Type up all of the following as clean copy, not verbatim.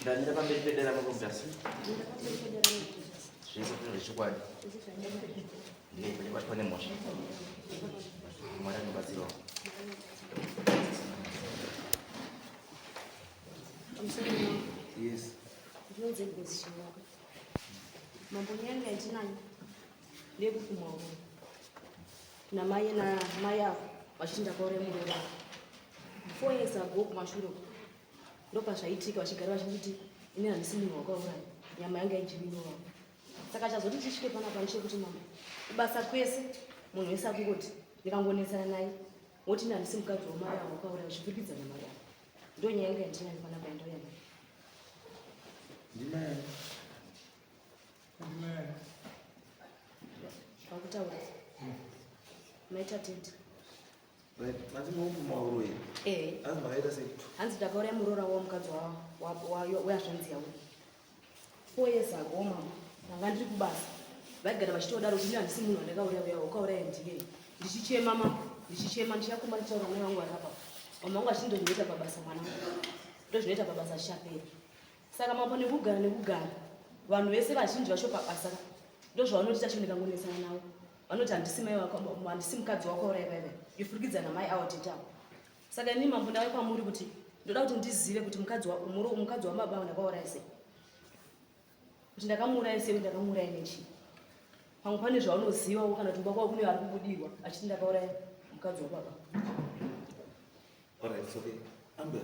Ndani pamberi pedera makombasi. Zvese zviro zvechokwadi. Ndiye kuti batwa nemhosva. Mwari anobatsirawo. Yes. Ndinonzi ngozishima. Mambo yangu yachinayo. Ndekukumawo. Na maya wachinda kore murora. 4 years ago kumashuro. Ndopa zvaitika vachigara vachiti ine handisi munhu wakauraya. Nyama yangu yaijibinwa. Saka chazoti tisvike panapa nechekuti mama kubasa kwese munhu wese akungoti ndikangonesana naye woti handisi mukadzi wamaya wakauraya uchipikidza nyama yako. Ndo nyaya yanga yandinayo panapa ndauya nayo. Ndimai. Pakutaura. Maita tete. Right, mati mumauro here. As makaita sei. Hanzi ndakauraya murora wamukadzi wazvanzi yawo. 4 years ago mama. Ndanga ndiri kubasa. Vaigara vachitodaro kuti handisi munhu wandakauraya wakauraya ndiye. Ndichichema mama, ndichichema ndichakuma nditaura naye wangu arapa. Mama wangu achindozvinoita pabasa mwana. Ndozvinoita pabasa zvishapera. Saka mambo nekugara vanhu vese vazhinji vacho pabasa ndozvavanoti tacho ndikangonesana nawo vanoti handisi mai wako handisi mukadzi wako ura ipaipai ndifurikidza namai avo tetawo. Saka ini mambo ndauya kwamuri kuti ndoda kuti ndizive kuti mukadzi wababa ndakauraya sei, kuti ndakamuuraya sei, ndakamuuraya nechii. Pamwe pane zvaunoziva kana kuti kwako kune vari kubudirwa achiti ndakauraya mukadzi wababa. Alright, so Amber.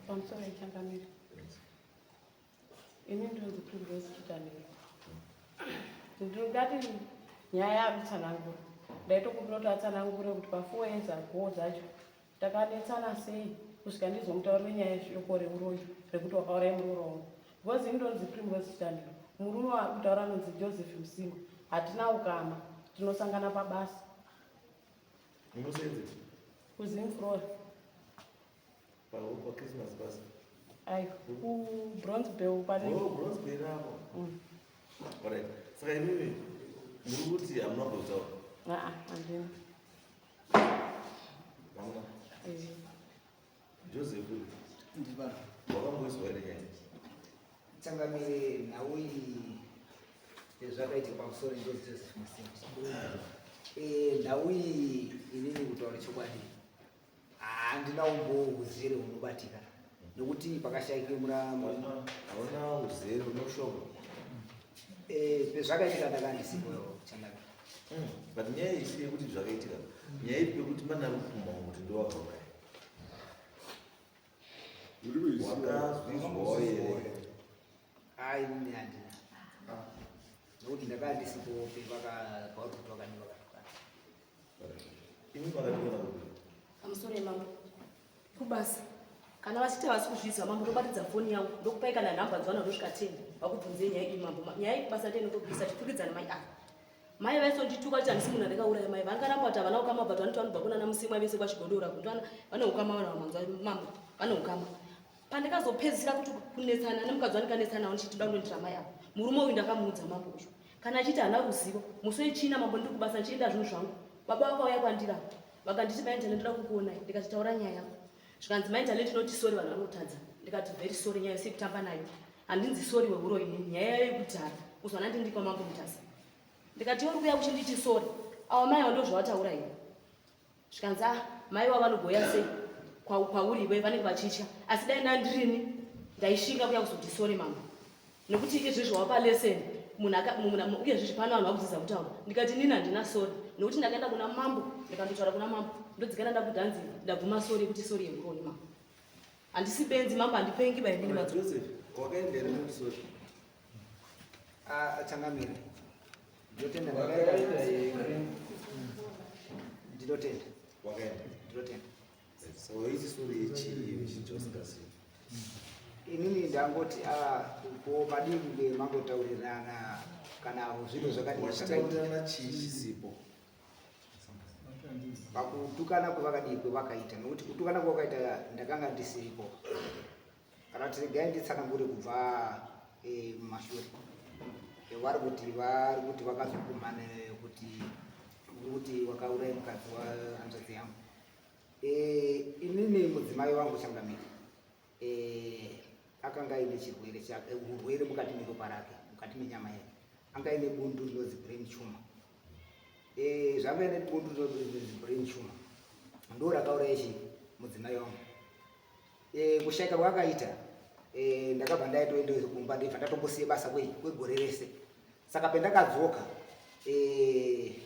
Pamusoro ichangamira. Ini ndinonzi Primrose Chitaniro. Ndingati nyaya yatsanangura. Ndaitokumbira kuti atsanangure kuti pa4 years ago dzacho takanetsana sei kusvika ndizomutaurira nyaya yeshoko reuroyi rekuti wakauraya muroora wangu. Because ini ndinonzi Primrose Chitaniro. Murume wakutaura anonzi Joseph Musimwa. Hatina ukama, tinosangana pabasa. Munosenze? Kuzimflora. Kwa Christmas basi. Ai, Bronze Bay pale. Oh, Bronze Bay rapo. Alright. Saka mimi muri kuti amuna kutaura. Andini. Mama. Joseph. Ndibana. Wakamboiswa ere nyaya. Tsangamire nauyi zvakaitika pamusoro Joseph Musimwa. Nauyi inini kutaura chokwadi. Handina uzere unobatika nekuti pakashaike murama hauna uzere unoshoma. Pezvakaitika ndakandisipo chanaka. But nyaya isi yekuti zvakaitika nyaya ipi yekuti pana rupuma kuti ndowakauraya wakazvizwawo here? Ai inini handina nekuti ndakandisipo pauri kuti wakaniva katukana. Imi makationa kuti Pamusoro mambo kubasa kana vachiti havasi kuzviziva mambo tobatidza foni yangu ndokupai kana nhamba dzavana ndosvika 10 vakubvunzei nyaya iyi mambo. Nyaya iyi kubasa tenokubvisa tifukidzana mai ava mai vaisondituka kuti handisi munhu andakauraya mai vangaramba kuti havana ukama but vanoti vanobva kuna Musimwa vese kwachigondora kuti vane ukama vana vamanzwa mambo vane ukama. Pandikazopedzisira kuti kunetsana nemukadzi wandikanetsana nawo ndichitoda kundondira mai ava murume uyu ndakamuudza mambo uyu kana achiti hana ruzivo musi wechina mambo ndiri kubasa ndichienda zvinhu zvangu baba vakauya kwandira vakanditi mainternet ndoda kukuonai ndikati taura nyaya yako zvikanzi mainternet inoti sori vanhu vanotadza ndikati very sorry nyaya yose kutamba nayo handinzi sori weuro inini nyaya yayo yekudhara kuzwana ndindikwa mambo mutasi ndikati uri kuya kuchinditi sori avo mai vando zvavataura ino zvikanzi mai vavanogoya sei kwauriwe vanenge vachicha asi dai nandirini ndaishinga kuya kuzoti sori mambo nekuti izvizvi wapa leseni munhu uyezvizvi pano vanhu vakudzidza kutaura ndikati nini handina sori nekuti ndakaenda kuna mambo ndikandotaura kuna mambo ndodzikana ndakudhanzi ndabvuma sori yekuti sori yeuroni mambo handisi benzi mambo handipengi bainini Joseph wakaendera kuti sori Tsangamire ndinotenda ndinotenda wakaenda ndinotenda. so isi sori yechii chincho usingazivi? Inini ndangoti ko madii mangotaurirana kana zvinhu zvakataurirana chii chisipo pakutukana kwevakadii kwevakaita nekuti kutukana kwevakaita ndakanga ndisiripo kana kuti regai nditsanangure kubva mumashure vari kuti vakazokumana kuti wakauraya mukadzi wahanzvadzi yangu. Inini mudzimai wangu Changamire akanga aine chirwere urwere mukati meropa rake, mukati menyama yake anga aine bundu rinonzi brain tumor. Zvanga ine bundu rinonzi brain tumor ndo rakauraya chii mudzimai wangu. Kushaika kwakaita ndakabva ndaitoende kumba ndibva ndatombosiye basa kwegore rese. Saka pendakadzoka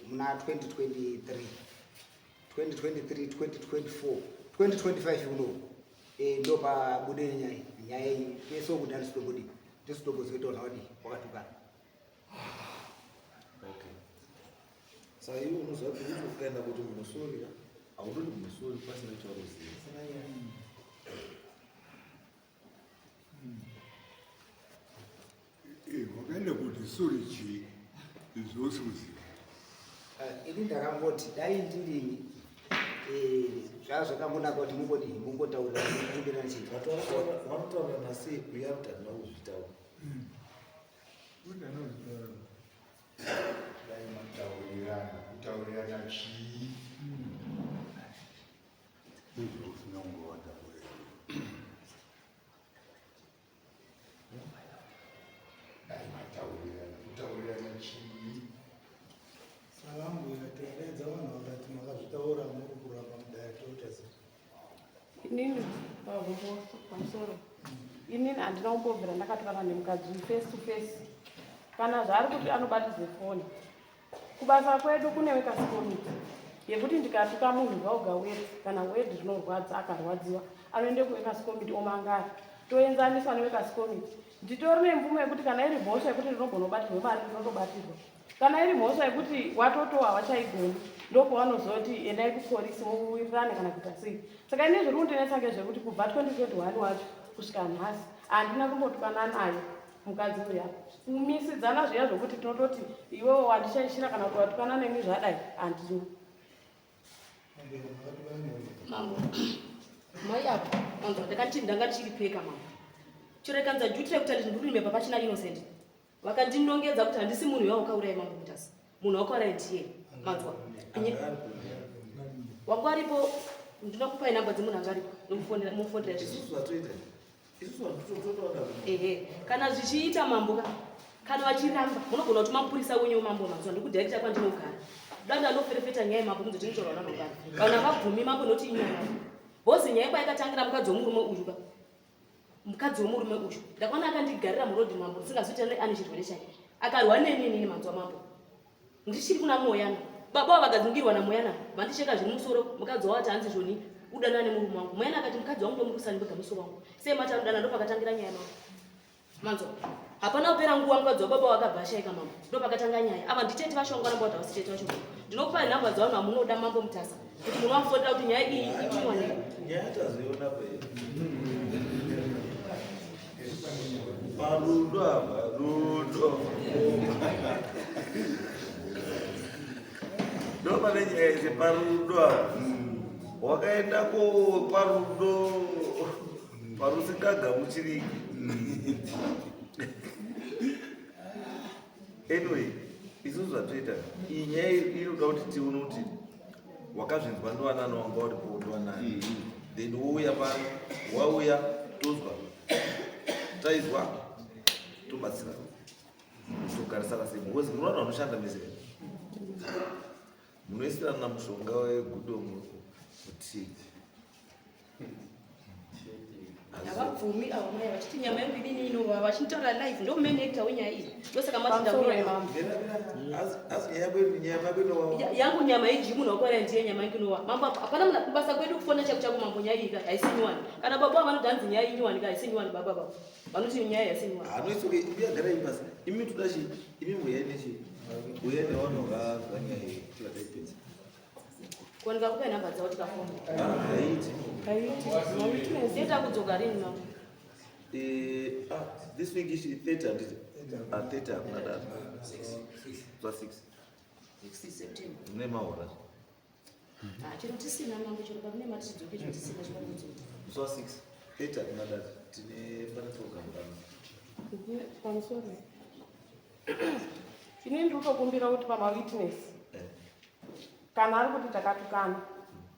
muna 2023 2024 2025 uno ndo pabude nyaya iyi pese kuti ndisitombozvitoona kuti wakatukana. Okay. Saka iwe unoziva kuti ukaenda kuti munosorera haudodi munosori pasina chauroziva. Wakaenda kuti sori chii izvosiuziva. Ini ndakangoti dai ndirini zvazvakangonaka kuti mungotaurira kumbirana chii. Vanotaurana sei kuya kuti handina kuzvitaura. Dai mataurirana kutaurirana chii izvosina kungovataurira. Dai mataurirana kutaurirana chii. Salamu yakateredza vanhu vakati makazvitaura muri kurapa mudirectors. Inini pagumbo pamusoro inini handina kumbobvira ndakatukana nemukadzi face to face kana zvaari kuti anobatidze foni. Kubasa kwedu kune wekasikomiti yekuti ndikatuka munhu vauga wedi kana wedi rinorwadza akarwadziwa anoende kuwekasikomiti omangara toenzaniswa newekasikomiti. Nditori nemvumo yekuti kana iri mhosva yekuti rinogona kubatirwa mari rinotobatirwa, kana iri mhosva yekuti watotowa hawachaigoni ndopavanoziva kuti endai kupolisi muwirirane kana kuita sei. Saka ine zviri kundinetsa ngezvekuti kubva 2021 wacho kusvika nhasi handina kumbotukana naye mukadzi uya. Kumisidzana zviya zvokuti tinototi iwewo wandishaishira kana kuti watukana nemi zvadai handina. Mambo mai apo manzo ndakati ndanga chiripeka mambo chirekanza duty yekuti ndiri mepa pachina innocent vakandinongedza kuti handisi munhu wakauraya mambo mutasi munhu wakauraya ndiye manzwa wangu aripo ndinokupai namba dzemunhu anga aripo nomufondera kana zvichiita mambo kana vachiramba munogona kuti mapurisa wenyu mambo manzwa ndikudirekta kwandinogara danda ndoferefeta nyaya mambo kunze tinotaura namangana kana vakabvumi mambo noti inyaya bhozi nyaya kwaikatangira mukadzi womurume uyu mukadzi womurume uyu ndakaona akandigarira murodhi mambo ndisingazivi kuti ane chirwere chake akarwa nenini manzwa mambo ndichiri kuna moyana baba wavagadzingirwa namoyana vandicheka zviri musoro mukadzi wawati hanzi zvoni udana nemurume wangu moyana akati mukadzi wangu ndomurukusani bega musoro wangu sei matadana ndopakatangira nyaya mambo manzwa hapana kupera nguva mukadzi wababa wakabva ashaika mambo ndopakatanga nyaya ava nditeti vashongwa namba kuti havasiteti vashongwa ndinokupai nhamba dzavanhu vamunoda mambo mutasa kuti munovafondera kuti nyaya iyi ipiwane nyaya tazoiona parudo apa rudo ndo pane nyaya idzi parudo apa wakaenda parudo parusingagamuchiriki. Anyway, isusu zvatoita iyi nyaya inoda kuti tione kuti wakazvinzwa ndowanana wanga uri poudwanani then wouya pano wauya tozwa taizwa tobatsira togarisana sei because muno vanhu vanoshanda mese munoisirana mushonga wegudomu kuti havabvumi avo mai vachiti nyama yangu idini inova vachinitaura live ndo main actor wenyaya iyi ndosaka matindauya yangu nyama iji munhu wakorera ndiye nyama yangu inova mambo hapana kubasa kwedu kufona chako chako mambo nyaya iyi haisinyuwani kana baba vanoti hanzi nyaya inyuwani ka haisinyuwani baba baba vanoti nyaya haisinyuwani anoisoke uyagara ipasi imi toda chi imi muyai nechi uyai nevanhu vakazvanyaya iyi tikataipedza kuoneka kupai nhamba dzavo tikafona haiti zieta kudzoka rini mambo this week ishi 30 handiti 30 hakuna data za 6 September mune mahora chero tisina mambo chero pakune matidzoke chero tisina chikakudzoka zva 6 30 hakuna data tine panatoga mukana pamusoro inini ndiri kutokumbira kuti pamawitness kana ari kuti takatukana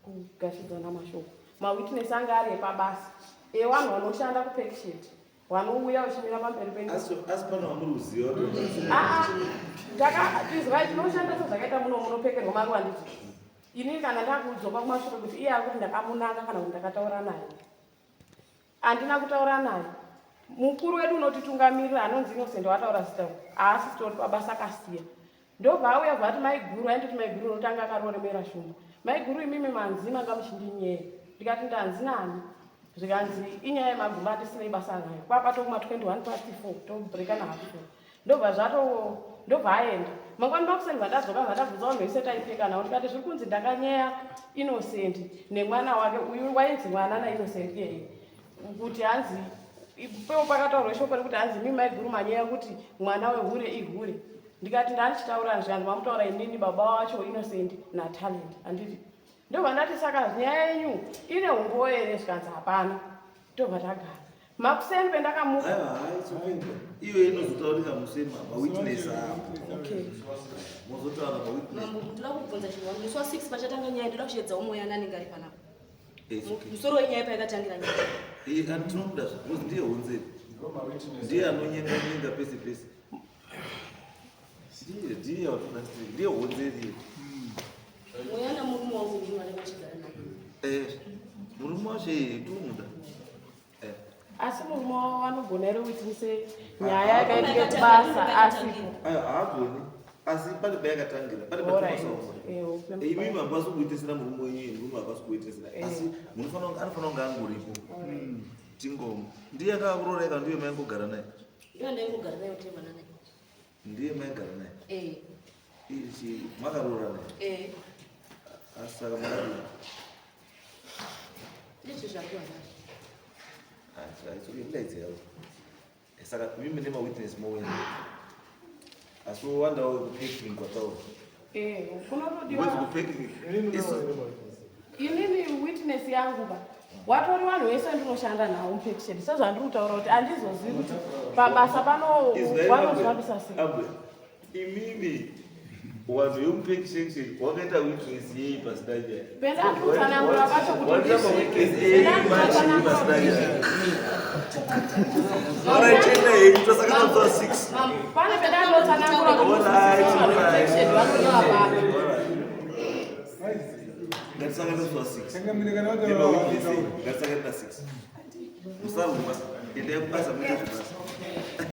kugashidzana mashoko mawitness anga ari epabasa evanhu vanoshanda kupekishet vanouya vachimira pamberi penyu. asi pano vamuri kuziva tinoshanda sezvakaita munopfekerwa maruva handiti ini kana ndakudzoka kumashure kuti iye ari kuti ndakamunanga kana kuti ndakataura naye handina kutaura naye. Mukuru wedu unotitungamirira anonzi Innocent wataura zita haasi tori pabasa akasiya ndobva auya vati maiguru aindoti maiguru unotanga akaroremera shumba maiguru imimi manzi manga muchindinyeye ndikati ndanzi nani zvikanzi inyaya yemagumba atisina basa nayo kwapatokuma 21 past 4 tobreka nahafu 4 ndobva aenda mangwani pakuseni vandadzoka vandabvunza vanhu vese taipfeka nawo ndikati zviri kunzi ndakanyeya Innocent nemwana wake uyu wainzi mwana naInnocent iyeye kuti hanzi ipewo pakataurwa shoko rekuti hanzi mimi maiguru manyeya kuti mwana wehure ihure ndikati ndandichitaura zvanzi mamutaura inini baba wacho Innocent naTalent handiti ndobva ndati saka nyaya yenyu ine umbowo here zvikanzi hapana ndobva tagara makuseni pendakamuka iwe inozotaurika musema mawitness mozotaura mambo ndinoda kubvunza chinhu musi wa6 pachatanga nyaya ndoda kushedzawo mweya nanenge ari panapa musoro wenyaya payakatangira nyaya tinomuda zvakuzi ndiye hunzeri ndiye anonyenganyenga pese pese ndiye watoda ndiye hunzeri mweya namurume wangu ndino anenge achigara naye murume wacho tomuda asi murume wavo vanogona ere kuitise nyaya yakaitika kubasa asipo haagoni asi pane payakatangira pane patinasauona imi mabasi kuitisira murume wenyu murume hapasi kuitisira asi anofanira kunge angoripo tingoma ndiye akakuroreka ndiye maingogara naye iye ndaingogara naye utema naye ndiye maigara naye ichi makarora naye asi saka makadini ndizvo zvakuwa aitsokeidaidzirawo saka mimi nemawitness mowenza asi wandawo kupacking kwataura kunotodiwa kupacking inini witness yangu ba watori vanhu vese ndinoshanda nawo mupekisheni sezvandiri kutaura kuti handizozivi kuti pabasa pano vanozvambisa sei imimi vanhu vemupekisheni wakaita witness yei pasina nyaya pendandikutsanangura pacho kuti araitenda hei tosaka nazuva 6 pane pendandotsanangura ngatisaka nazuva 6 Sangamirikana ngatisaka na 6 musarumba endai kubasa muita zvebasa